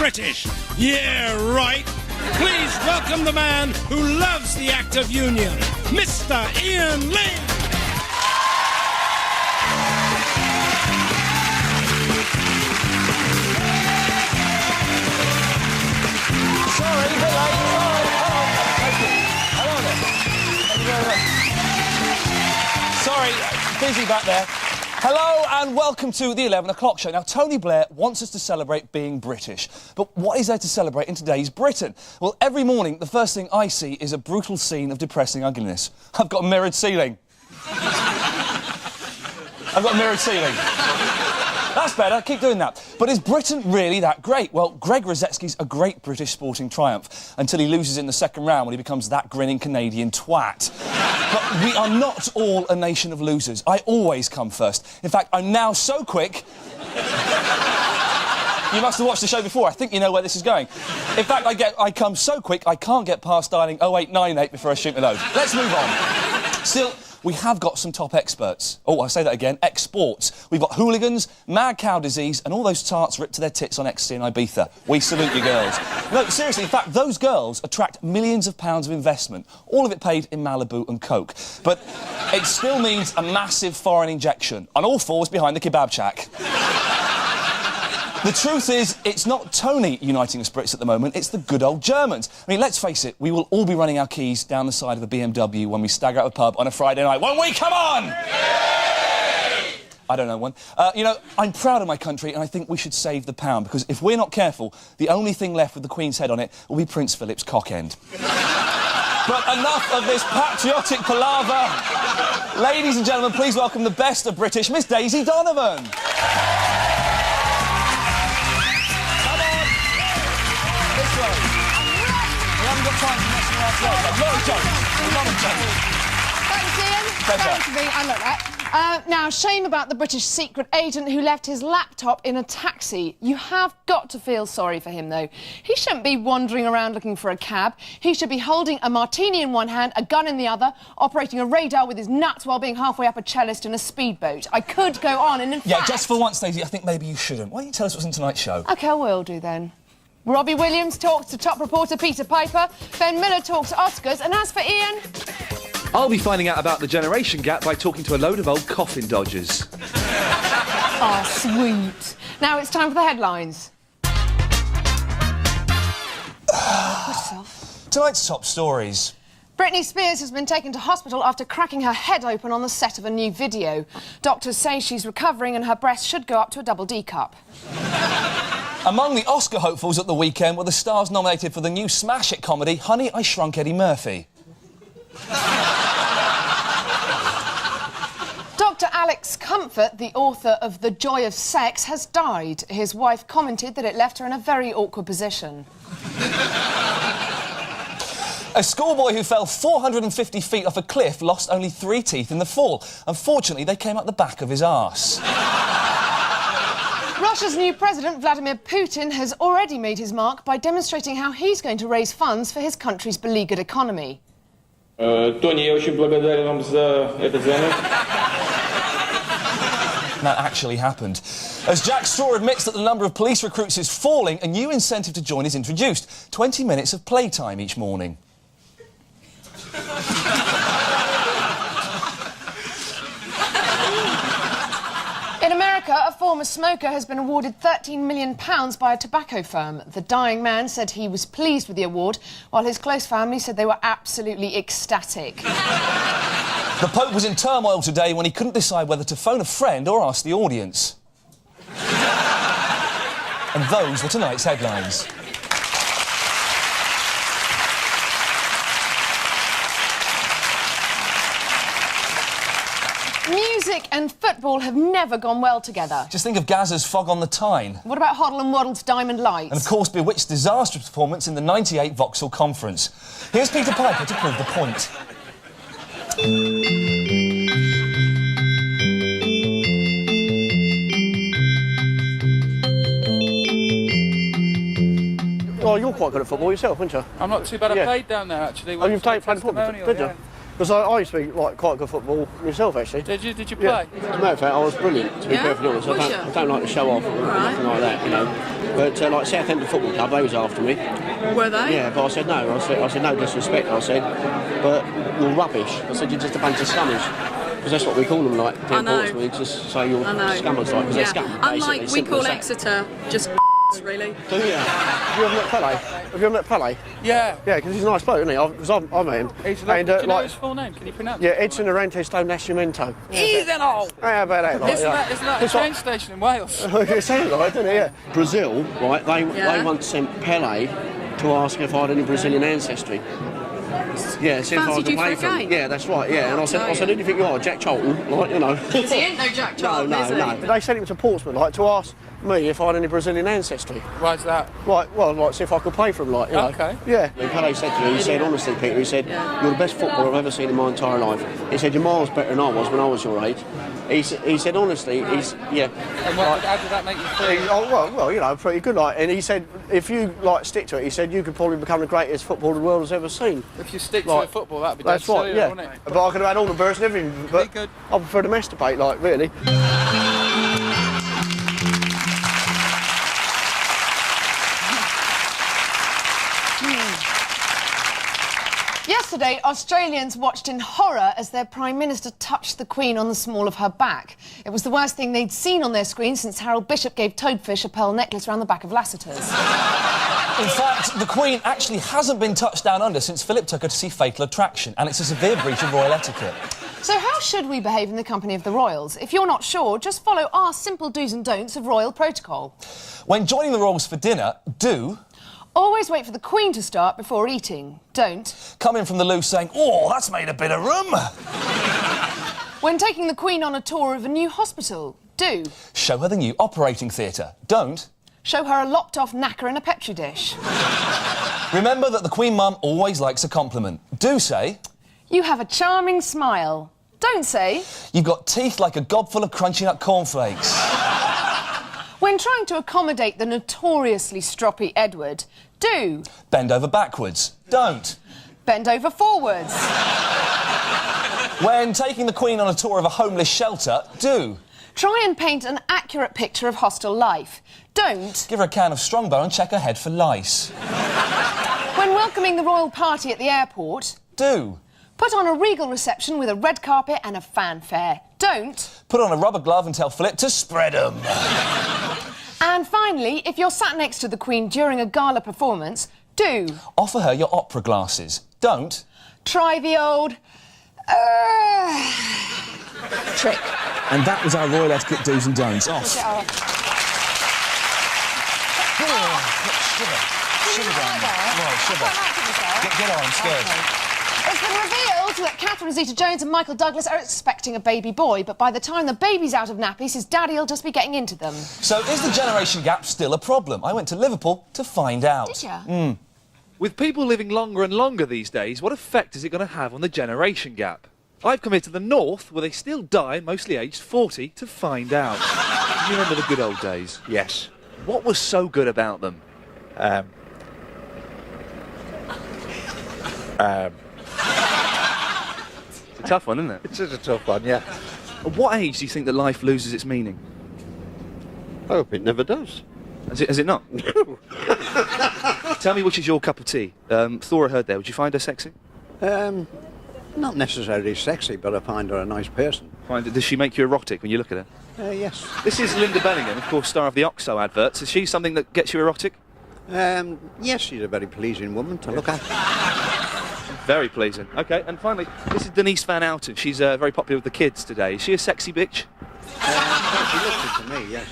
British. Yeah, right. Please welcome the man who loves the act of union, Mr. Ian Lee. Sorry, a bit late. Thank you. Hello there. Thank you very much. Sorry, busy back there. Hello and welcome to the 11 o'clock show. Now, Tony Blair wants us to celebrate being British. But what is there to celebrate in today's Britain? Well, every morning, the first thing I see is a brutal scene of depressing ugliness. I've got a mirrored ceiling. I've got a mirrored ceiling. That's better, keep doing that. But is Britain really that great? Well, Greg Rosetsky's a great British sporting triumph until he loses in the second round when he becomes that grinning Canadian twat. But we are not all a nation of losers. I always come first. In fact, I'm now so quick... You must have watched the show before. I think you know where this is going. In fact, I come so quick, I can't get past dialing 0898 before I shoot the load. Let's move on. Still... we have got some top experts. Oh, I'll say that again, exports. We've got hooligans, mad cow disease, and all those tarts ripped to their tits on ecstasy in Ibiza. We salute you girls. No, seriously, in fact, those girls attract millions of pounds of investment, all of it paid in Malibu and Coke. But it still means a massive foreign injection, on all fours behind the kebab shack. The truth is, it's not Tony uniting the Brits at the moment, it's the good old Germans. I mean, let's face it, we will all be running our keys down the side of a BMW when we stagger out of a pub on a Friday night. Won't we? Come on! Yay! I don't know one. You know, I'm proud of my country and I think we should save the pound, because if we're not careful, the only thing left with the Queen's head on it will be Prince Philip's cock end. But enough of this patriotic palaver. Ladies and gentlemen, please welcome the best of British, Miss Daisy Donovan. We haven't got time to mess around. Thanks, Ian. Very convenient. I like that. Now, shame about the British secret agent who left his laptop in a taxi. You have got to feel sorry for him, though. He shouldn't be wandering around looking for a cab. He should be holding a martini in one hand, a gun in the other, operating a radar with his nuts while being halfway up a cellist in a speedboat. I could go on, and in fact... Yeah, just for once, Daisy, I think maybe you shouldn't. Why don't you tell us what's in tonight's show? OK, I will do, then. Robbie Williams talks to top reporter Peter Piper, Ben Miller talks Oscars, and as for Ian... I'll be finding out about the generation gap by talking to a load of old coffin dodgers. Oh, sweet. Now it's time for the headlines. Tonight's top stories. Britney Spears has been taken to hospital after cracking her head open on the set of a new video. Doctors say she's recovering and her breast should go up to a double D cup. Among the Oscar hopefuls at the weekend were the stars nominated for the new smash hit comedy Honey, I Shrunk Eddie Murphy. Dr. Alex Comfort, the author of The Joy of Sex, has died. His wife commented that it left her in a very awkward position. A schoolboy who fell 450 feet off a cliff lost only 3 teeth in the fall. Unfortunately, they came out the back of his arse. Russia's new president, Vladimir Putin, has already made his mark by demonstrating how he's going to raise funds for his country's beleaguered economy. Тони, я очень благодарен вам за этот звонок. That actually happened. As Jack Straw admits that the number of police recruits is falling, a new incentive to join is introduced. 20 minutes of playtime each morning. In America, a former smoker has been awarded £13 million by a tobacco firm. The dying man said he was pleased with the award, while his close family said they were absolutely ecstatic. The Pope was in turmoil today when he couldn't decide whether to phone a friend or ask the audience. And those were tonight's headlines. Music and football have never gone well together. Just think of Gazza's Fog on the Tyne. What about Hoddle and Waddle's Diamond Lights? And, of course, Bewitched's disastrous performance in the '98 Vauxhall Conference. Here's Peter Piper to prove the point. Oh, you're quite good at football yourself, aren't you? I'm not too bad. I played down there, actually. Oh, you played football, did you? Because I used to be like quite good at football myself, actually. Did you play? As a matter of fact, I was brilliant, to be perfectly honest. I don't like to show off or anything like that, you know. But like Southampton Football Club, they was after me. Were they? Yeah, but I said no. I said no disrespect. I said, but you're rubbish. I said you're just a bunch of scummers. Because that's what we call them, like down Portsmouth. Just say you're scummers, like, because they're scum. Unlike we call Exeter just really. So yeah. Have you ever met Pele? Have you ever met Pele? Yeah. Yeah, because he's a nice bloke, isn't he? Because I met him. He's a do you know his full name? Can you pronounce it? Yeah, Edson Arantes do Nascimento. He's an old. How about that? Like, Isn't that a train station in Wales? It sounds like, doesn't it? Yeah. Brazil, right? They once sent Pele to ask if I had any Brazilian ancestry. Yeah, see if I could play for him. Yeah, that's right. Yeah, and I said, who do you think you are, Jack Charlton? Like, you know. He ain't no Jack Charlton, No. They sent him to Portsmouth, like, to ask me if I had any Brazilian ancestry. Why's that? Right, well, like, see if I could play for him, like, you know. Okay. Yeah. And Pele said to me, he said, honestly, Peter, he said, you're the best footballer I've ever seen in my entire life. He said, you're miles better than I was when I was your age. He said, honestly, yeah. And how did that make you feel? Well, you know, pretty good, like. And he said, if you, like, stick to it, he said, you could probably become the greatest footballer the world has ever seen. If you stick to football, that'd be dead that's right, silly, yeah. wouldn't it? But I could have had all the birds and everything, but good. I prefer to masturbate, like, really. Yesterday, Australians watched in horror as their Prime Minister touched the Queen on the small of her back. It was the worst thing they'd seen on their screen since Harold Bishop gave Toadfish a pearl necklace around the back of Lassiter's. In fact, the Queen actually hasn't been touched down under since Philip took her to see Fatal Attraction, and it's a severe breach of royal etiquette. So how should we behave in the company of the royals? If you're not sure, just follow our simple do's and don'ts of royal protocol. When joining the royals for dinner, do... Always wait for the Queen to start before eating. Don't. Come in from the loo saying, oh, that's made a bit of room. When taking the Queen on a tour of a new hospital, do. Show her the new operating theatre. Don't. Show her a lopped-off knacker in a Petri dish. Remember that the Queen Mum always likes a compliment. Do say... You have a charming smile. Don't say... You've got teeth like a gobful of crunchy nut cornflakes. When trying to accommodate the notoriously stroppy Edward, do. Bend over backwards. Don't. Bend over forwards. When taking the Queen on a tour of a homeless shelter, do. Try and paint an accurate picture of hostel life. Don't. Give her a can of Strongbow and check her head for lice. When welcoming the royal party at the airport, do. Put on a regal reception with a red carpet and a fanfare. Don't. Put on a rubber glove and tell Philip to spread 'em. And finally, if you're sat next to the Queen during a gala performance, do. Offer her your opera glasses. Don't. Try the old... trick. And that was our royal etiquette do's and don'ts. Off. Get on, I'm scared. It's been revealed that Catherine Zeta-Jones and Michael Douglas are expecting a baby boy, but by the time the baby's out of nappies, his daddy will just be getting into them. So is the generation gap still a problem? I went to Liverpool to find out. Did you? With people living longer and longer these days, what effect is it going to have on the generation gap? I've come here to the north, where they still die, mostly aged 40, to find out. You remember the good old days? Yes. What was so good about them? It's a tough one, isn't it? It is a tough one, yeah. At what age do you think that life loses its meaning? I hope it never does. Has it not? No. Tell me which is your cup of tea. Thora Heard there, would you find her sexy? Not necessarily sexy, but I find her a nice person. Does she make you erotic when you look at her? Yes. This is Linda Bellingham, of course, star of the Oxo adverts. Is she something that gets you erotic? Yes, she's a very pleasing woman to look at. Very pleasing. OK, and finally, this is Denise Van Outen. She's very popular with the kids today. Is she a sexy bitch? She looks it to me, yes.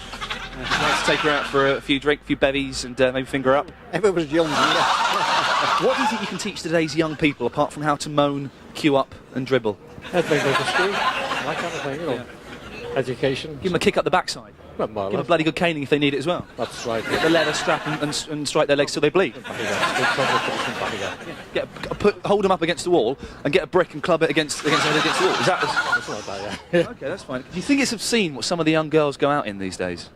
Would you like to take her out for a few bevies and maybe finger her up? If it was young, yeah. What do you think you can teach today's young people, apart from how to moan, queue up and dribble? I'd go to school, that kind of thing, you know. Education. Give them a kick up the backside. Well, more or Give them a less. bloody good caning if they need it as well. That's right. Get the leather strap and strike their legs till they bleed. Hold them up against the wall and get a brick and club it against the wall. Is that... That's not bad, yeah. OK, that's fine. Do you think it's obscene what some of the young girls go out in these days?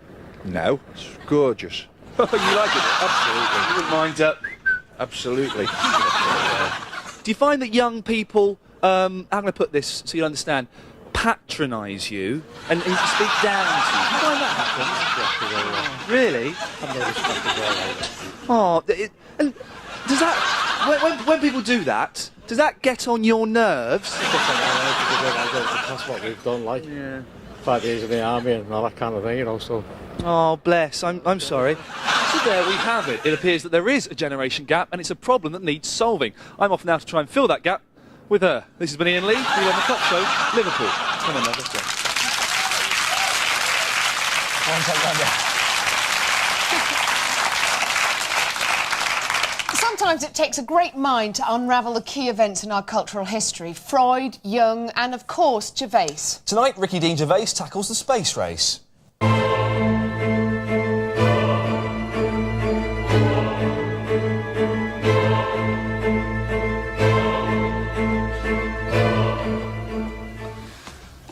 No, it's gorgeous. You like it? Absolutely. You wouldn't mind... Absolutely. Do you find that young people... how can I put this so you'll understand? patronise you and speak down to you. Do you find that happens? Really? I'm no respect at Oh, all. and does that... When people do that, does that get on your nerves? That's what we've done, like. Yeah. 5 years in the army and all that kind of thing, you know, so... Oh, bless. I'm sorry. So there we have it. It appears that there is a generation gap, and it's a problem that needs solving. I'm off now to try and fill that gap with her. This has been Ian Lee, the 11 O'Clock Show, Liverpool. Come on, love, let's go. Sometimes it takes a great mind to unravel the key events in our cultural history. Freud, Jung and, of course, Gervais. Tonight, Ricky Dean Gervais tackles the space race.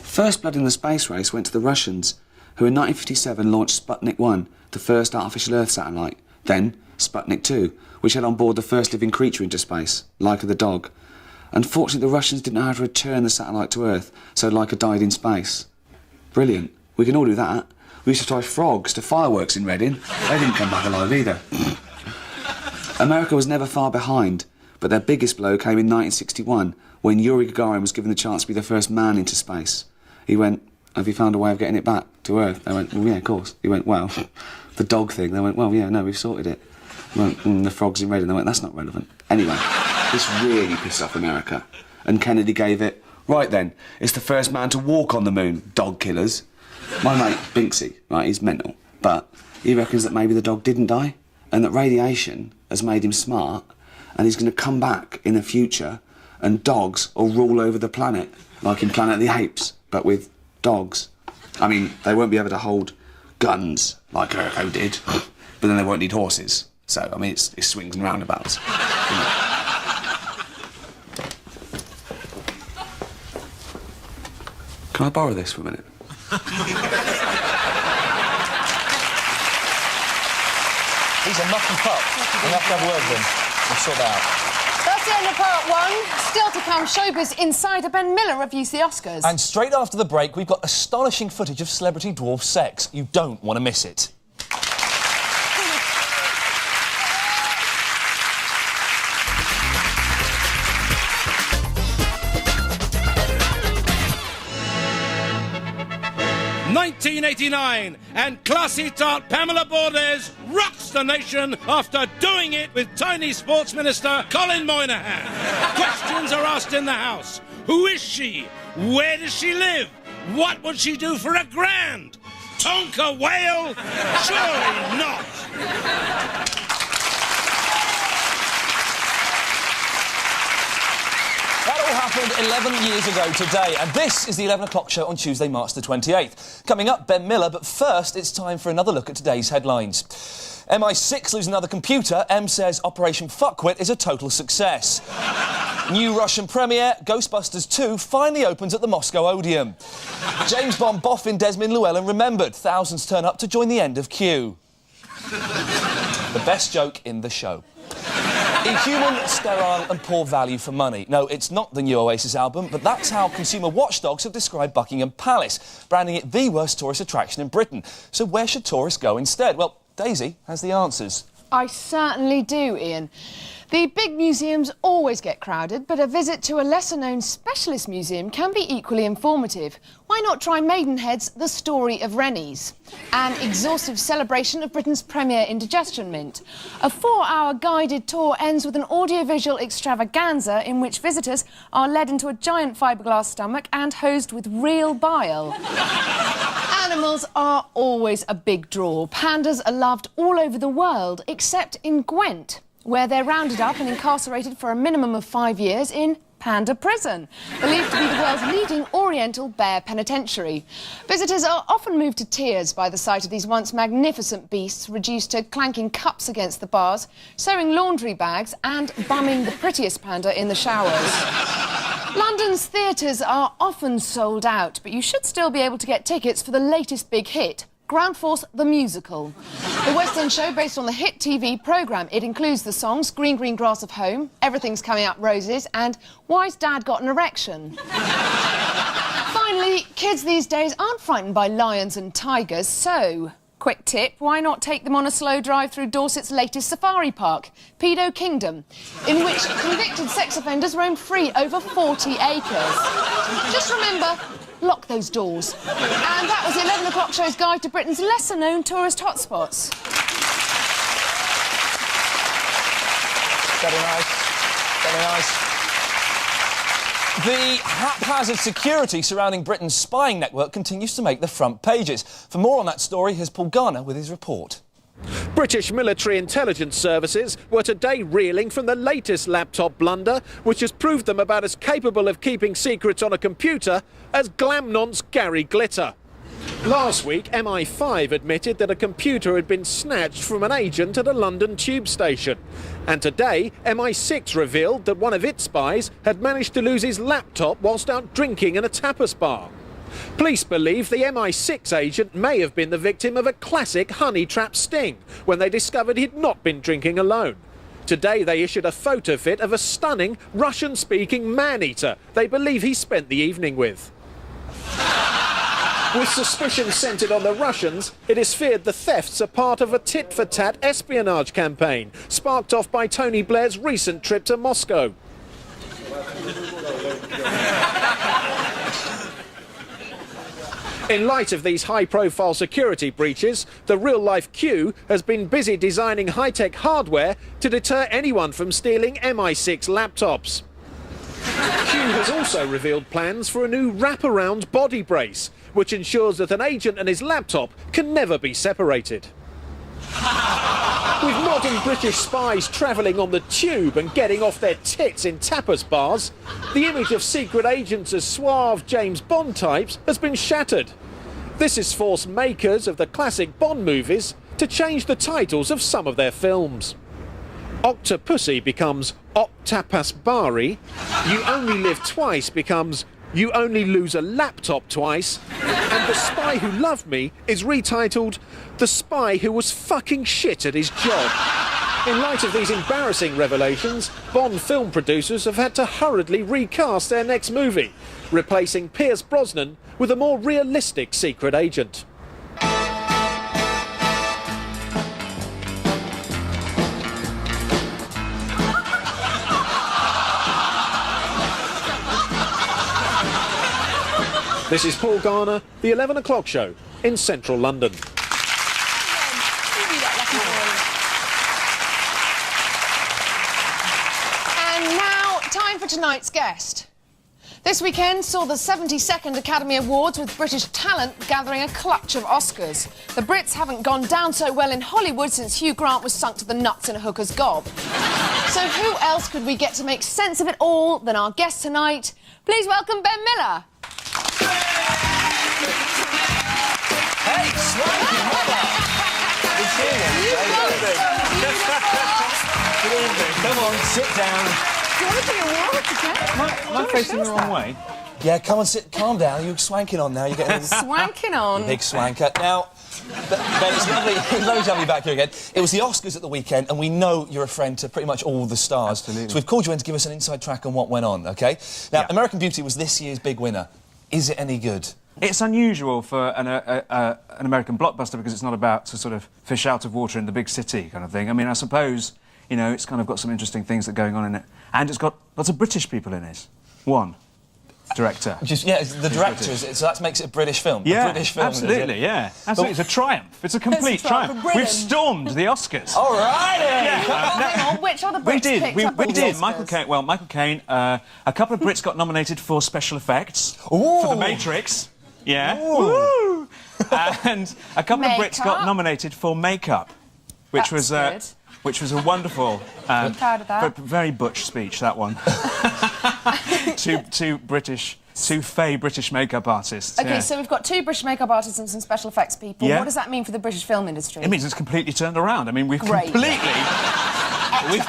First blood in the space race went to the Russians, who in 1957 launched Sputnik 1, the first artificial Earth satellite. Then Sputnik 2, which had on board the first living creature into space, Laika the dog. Unfortunately, the Russians didn't know how to return the satellite to Earth, so Laika died in space. Brilliant. We can all do that. We used to tie frogs to fireworks in Reading. They didn't come back alive either. America was never far behind, but their biggest blow came in 1961, when Yuri Gagarin was given the chance to be the first man into space. He went, "Have you found a way of getting it back to Earth?" They went, "Well, yeah, of course." He went, "Well, the dog thing." They went, "Well, yeah, no, we've sorted it." He went, "The frogs in Reading." They went, "That's not relevant." Anyway, this really pissed off America. And Kennedy gave it, "Right then, it's the first man to walk on the moon, dog killers." My mate, Binksy, right, he's mental, but he reckons that maybe the dog didn't die, and that radiation has made him smart, and he's going to come back in the future, and dogs will rule over the planet, like in Planet of the Apes, but with dogs. I mean, they won't be able to hold guns like Urko did, but then they won't need horses. So, I mean, it's swings and roundabouts. You know. Can I borrow this for a minute? He's a mucky pup. We'll have to have a word with him. We'll sort that out. That's the end of part one. Still to come, showbiz insider Ben Miller reviews the Oscars. And straight after the break, we've got astonishing footage of celebrity dwarf sex. You don't want to miss it. ...1989, and classy tart Pamela Borders rocks the nation after doing it with tiny sports minister Colin Moynihan. Questions are asked in the House. Who is she? Where does she live? What would she do for $1,000? Tonka whale? Surely not. That all happened 11 years ago today, and this is the 11 O'Clock Show on Tuesday, March the 28th. Coming up, Ben Miller, but first it's time for another look at today's headlines. MI6 lose another computer. M says Operation Fuckwit is a total success. New Russian premiere, Ghostbusters 2 finally opens at the Moscow Odeon. James Bond boffin Desmond Llewellyn remembered. Thousands turn up to join the end of Q. The best joke in the show. Inhuman, sterile and poor value for money. No, it's not the new Oasis album, but that's how consumer watchdogs have described Buckingham Palace, branding it the worst tourist attraction in Britain. So where should tourists go instead? Well, Daisy has the answers. I certainly do, Ian. The big museums always get crowded, but a visit to a lesser-known specialist museum can be equally informative. Why not try Maidenhead's The Story of Rennies? An exhaustive celebration of Britain's premier indigestion mint. A 4-hour guided tour ends with an audiovisual extravaganza in which visitors are led into a giant fiberglass stomach and hosed with real bile. Animals are always a big draw. Pandas are loved all over the world, except in Gwent, where they're rounded up and incarcerated for a minimum of 5 years in Panda Prison, believed to be the world's leading Oriental bear penitentiary. Visitors are often moved to tears by the sight of these once magnificent beasts reduced to clanking cups against the bars, sewing laundry bags and bumming the prettiest panda in the showers. London's theatres are often sold out, but you should still be able to get tickets for the latest big hit, Ground Force the Musical. The West End show based on the hit TV programme. It includes the songs Green Green Grass of Home, Everything's Coming Up Roses and Why's Dad Got an Erection? Finally, kids these days aren't frightened by lions and tigers, so... Quick tip, why not take them on a slow drive through Dorset's latest safari park, Pedo Kingdom, in which convicted sex offenders roam free over 40 acres. Just remember, lock those doors. And that was the 11 o'clock show's guide to Britain's lesser-known tourist hotspots. Very nice. Very nice. The haphazard security surrounding Britain's spying network continues to make the front pages. For more on that story, here's Paul Garner with his report. British military intelligence services were today reeling from the latest laptop blunder, which has proved them about as capable of keeping secrets on a computer as Glamnont's Gary Glitter. Last week, MI5 admitted that a computer had been snatched from an agent at a London tube station. And today, MI6 revealed that one of its spies had managed to lose his laptop whilst out drinking in a tapas bar. Police believe the MI6 agent may have been the victim of a classic honey trap sting when they discovered he'd not been drinking alone. Today, they issued a photo fit of a stunning Russian-speaking man-eater they believe he spent the evening with. With suspicion centred on the Russians, it is feared the thefts are part of a tit-for-tat espionage campaign, sparked off by Tony Blair's recent trip to Moscow. In light of these high-profile security breaches, the real-life Q has been busy designing high-tech hardware to deter anyone from stealing MI6 laptops. Q has also revealed plans for a new wraparound body brace, which ensures that an agent and his laptop can never be separated. With modern British spies travelling on the tube and getting off their tits in tapas bars, the image of secret agents as suave James Bond types has been shattered. This has forced makers of the classic Bond movies to change the titles of some of their films. Octopussy becomes Octapasbari, You Only Live Twice becomes You Only Lose a Laptop Twice, and The Spy Who Loved Me is retitled The Spy Who Was Fucking Shit at His Job. In light of these embarrassing revelations, Bond film producers have had to hurriedly recast their next movie, replacing Pierce Brosnan with a more realistic secret agent. This is Paul Garner, the 11 o'clock show in central London. And now, time for tonight's guest. This weekend saw the 72nd Academy Awards with British talent gathering a clutch of Oscars. The Brits haven't gone down so well in Hollywood since Hugh Grant was sunk to the nuts in a hooker's gob. So who else could we get to make sense of it all than our guest tonight? Please welcome Ben Miller. Hey, swanky mother! Good evening. Come on, sit down. Am I facing the wrong way? Yeah, come on, sit. Calm down. You're swanking on now. You're getting swanking on. Big swanker. Now, Ben, it's lovely. It's lovely to have you back here again. It was the Oscars at the weekend, and we know you're a friend to pretty much all the stars. Absolutely. So we've called you in to give us an inside track on what went on. Okay? Now, American Beauty was this year's big winner. Is it any good? It's unusual for an American blockbuster because it's not about to sort of fish out of water in the big city kind of thing. I mean, I suppose, you know, it's kind of got some interesting things that are going on in it. And it's got lots of British people in it. One director. Yeah, the director, so that makes it a British film. Yeah, a British film, absolutely, yeah. Absolutely, it's a triumph. It's a complete triumph. We've stormed the Oscars. All right! Hang on, which other Brits picked up we the did. Oscars? Michael Caine, a couple of Brits got nominated for special effects. Ooh. For The Matrix. Yeah. Woo! And a couple of Brits got nominated for makeup, which was a wonderful, proud of that. Very butch speech, that one. two fey British makeup artists. OK, so we've got two British makeup artists and some special effects people. Yeah. What does that mean for the British film industry? It means it's completely turned around. I mean, we've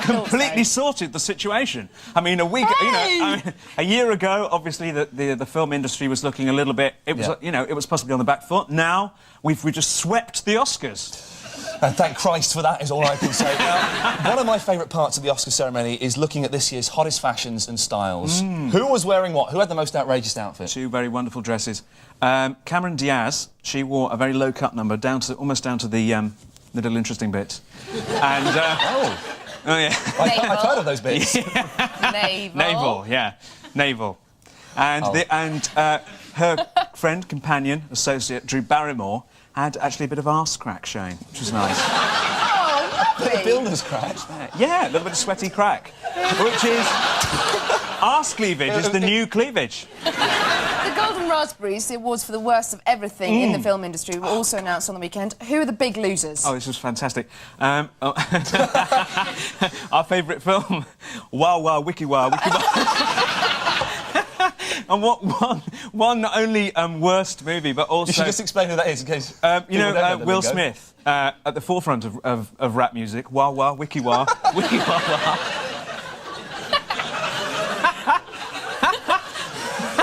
completely sorted the situation. I mean, a year ago, obviously, the film industry was looking a little bit. It was, it was possibly on the back foot. Now we've just swept the Oscars. And thank Christ for that is all I can say. Now, one of my favourite parts of the Oscar ceremony is looking at this year's hottest fashions and styles. Who was wearing what? Who had the most outrageous outfit? Two very wonderful dresses. Cameron Diaz, she wore a very low-cut number, almost down to the little interesting bit. And... Oh, yeah. I've heard of those bits. Navel, yeah. Navel. And, her friend, companion, associate, Drew Barrymore, had actually a bit of arse crack showing, which was nice. Oh, lovely. A bit of builder's crack. Yeah, a little bit of sweaty crack. Which is... arse cleavage is the new cleavage. The Golden Raspberries, the awards for the worst of everything in the film industry, were also announced on the weekend. Who are the big losers? Oh, this was fantastic. Our favourite film, Wow Wow Wiki Wow Wiki Wow. And one not only worst movie, but also... You should just explain who that is, in case... you know, Will Smith, at the forefront of rap music. Wow Wow Wiki Wow Wiki Wow Wow.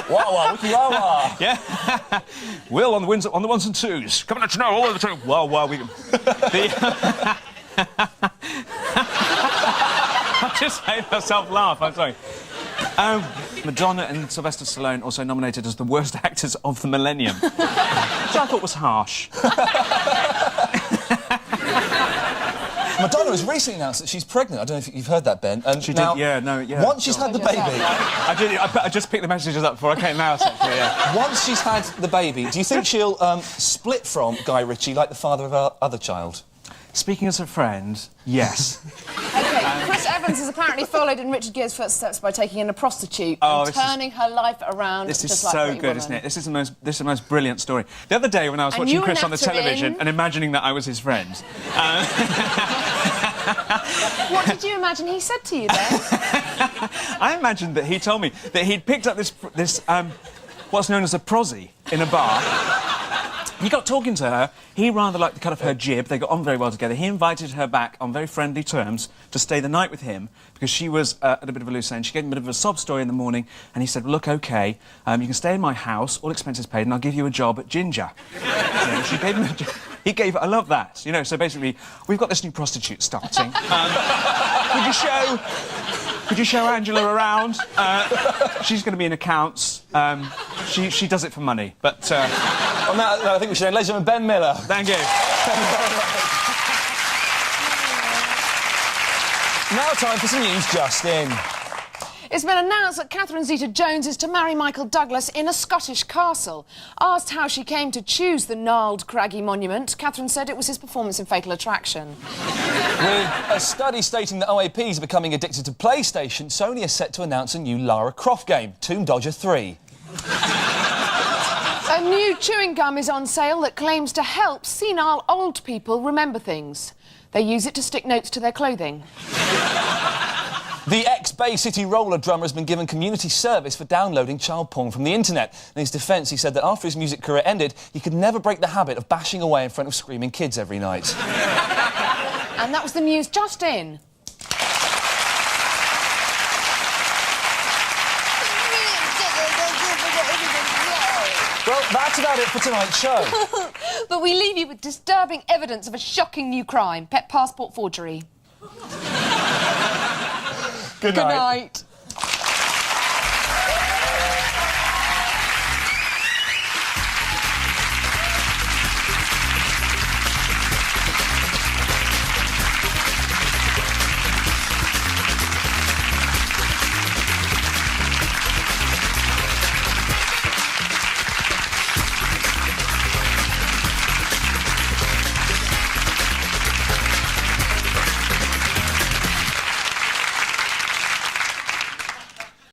Wow, wow, wiki, wow, wow. Yeah. Will on the ones and twos. Coming at you now, all over the time. Wow, wow, we... I just made myself laugh, I'm sorry. Madonna and Sylvester Stallone also nominated as the worst actors of the millennium. Which I thought was harsh. Madonna has recently announced that she's pregnant. I don't know if you've heard that, Ben. And she now, did, yeah. Once she's had the baby... I just picked the messages up before I came out, actually, yeah. Once she's had the baby, do you think she'll split from Guy Ritchie like the father of her other child? Speaking as a friend, yes. OK, Chris Evans has apparently followed in Richard Gere's footsteps by taking in a prostitute and turning her life around. This is just like so Pretty good, Woman. isn't it? This is the most brilliant story. The other day when I was watching Chris on the television and imagining that I was his friend... What did you imagine he said to you then? I imagined that he told me that he'd picked up this what's known as a prosy in a bar. He got talking to her. He rather liked the cut of her jib. They got on very well together. He invited her back on very friendly terms to stay the night with him because she was at a bit of a loose end. She gave him a bit of a sob story in the morning, and he said, well, look, OK, you can stay in my house, all expenses paid, and I'll give you a job at Ginger. She gave him a job. He gave... I love that, you know, so basically, we've got this new prostitute starting. Could you show Angela around? She's going to be in accounts. She does it for money, but... On that, I think we should end. Ladies and gentlemen, Ben Miller. Thank you. Thank you very much. Now time for some news just in. It's been announced that Catherine Zeta-Jones is to marry Michael Douglas in a Scottish castle. Asked how she came to choose the gnarled, craggy monument, Catherine said it was his performance in Fatal Attraction. With a study stating that OAPs are becoming addicted to PlayStation, Sony is set to announce a new Lara Croft game, Tomb Dodger 3. A new chewing gum is on sale that claims to help senile old people remember things. They use it to stick notes to their clothing. The ex-Bay City roller drummer has been given community service for downloading child porn from the internet. In his defence, he said that after his music career ended, he could never break the habit of bashing away in front of screaming kids every night. And that was the news just in. Well, that's about it for tonight's show. But we leave you with disturbing evidence of a shocking new crime, pet passport forgery. Good night.